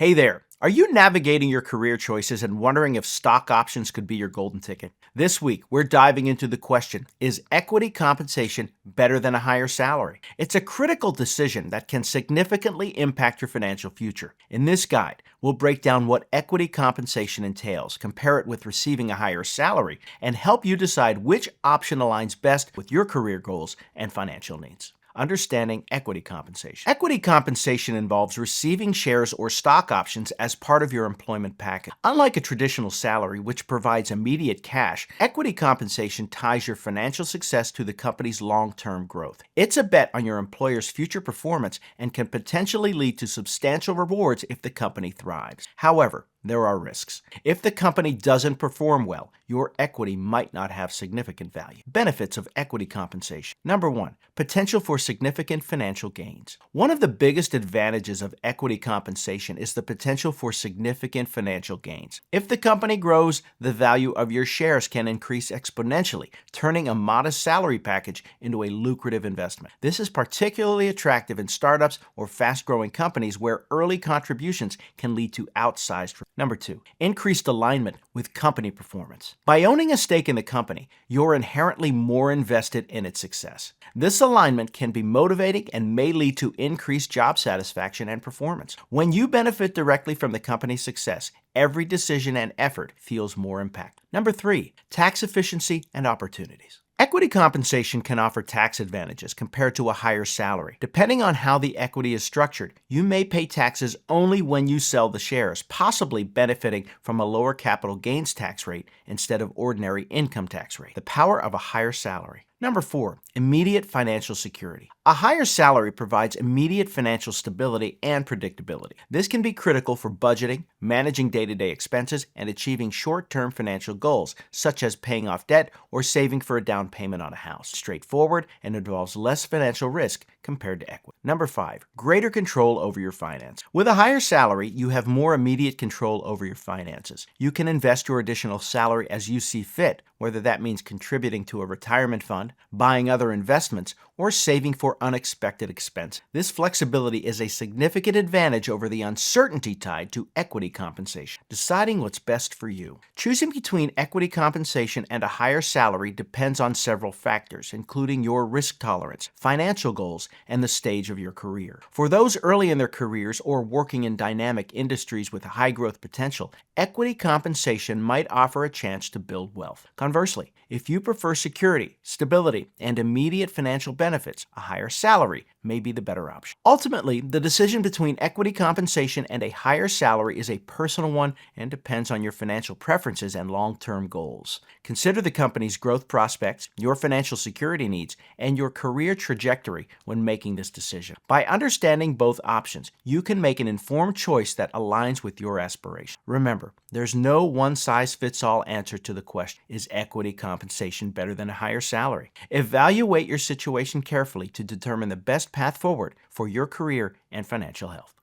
Hey there. Are you navigating your career choices and wondering if stock options could be your golden ticket? This week, we're diving into the question, is equity compensation better than a higher salary? It's a critical decision that can significantly impact your financial future. In this guide, we'll break down what equity compensation entails, compare it with receiving a higher salary, and help you decide which option aligns best with your career goals and financial needs. Understanding equity compensation. Equity compensation involves receiving shares or stock options as part of your employment package. Unlike a traditional salary, which provides immediate cash, equity compensation ties your financial success to the company's long-term growth. It's a bet on your employer's future performance and can potentially lead to substantial rewards if the company thrives. However, there are risks. If the company doesn't perform well, your equity might not have significant value. Benefits of equity compensation. Number one, potential for significant financial gains. One of the biggest advantages of equity compensation is the potential for significant financial gains. If the company grows, the value of your shares can increase exponentially, turning a modest salary package into a lucrative investment. This is particularly attractive in startups or fast-growing companies where early contributions can lead to outsized. Number two, increased alignment with company performance. By owning a stake in the company, you're inherently more invested in its success. This alignment can be motivating and may lead to increased job satisfaction and performance. When you benefit directly from the company's success, every decision and effort feels more impactful. Number three, tax efficiency and opportunities. Equity compensation can offer tax advantages compared to a higher salary. Depending on how the equity is structured, you may pay taxes only when you sell the shares, possibly benefiting from a lower capital gains tax rate instead of ordinary income tax rate. The power of a higher salary. Number four, immediate financial security. A higher salary provides immediate financial stability and predictability. This can be critical for budgeting, managing day-to-day expenses, and achieving short-term financial goals, such as paying off debt or saving for a down payment on a house. Straightforward and involves less financial risk compared to equity. Number five, greater control over your finance. With a higher salary, you have more immediate control over your finances. You can invest your additional salary as you see fit, whether that means contributing to a retirement fund, buying other investments, or saving for unexpected expense. This flexibility is a significant advantage over the uncertainty tied to equity compensation. Deciding what's best for you. Choosing between equity compensation and a higher salary depends on several factors, including your risk tolerance, financial goals, and the stage of your career. For those early in their careers or working in dynamic industries with high growth potential, equity compensation might offer a chance to build wealth. Conversely, if you prefer security, stability, and immediate financial benefits, a higher salary may be the better option. Ultimately, the decision between equity compensation and a higher salary is a personal one and depends on your financial preferences and long-term goals. Consider the company's growth prospects, your financial security needs, and your career trajectory when making this decision. By understanding both options, you can make an informed choice that aligns with your aspirations. Remember, there's no one-size-fits-all answer to the question, is equity compensation better than a higher salary? Evaluate your situation carefully to determine the best path forward for your career and financial health.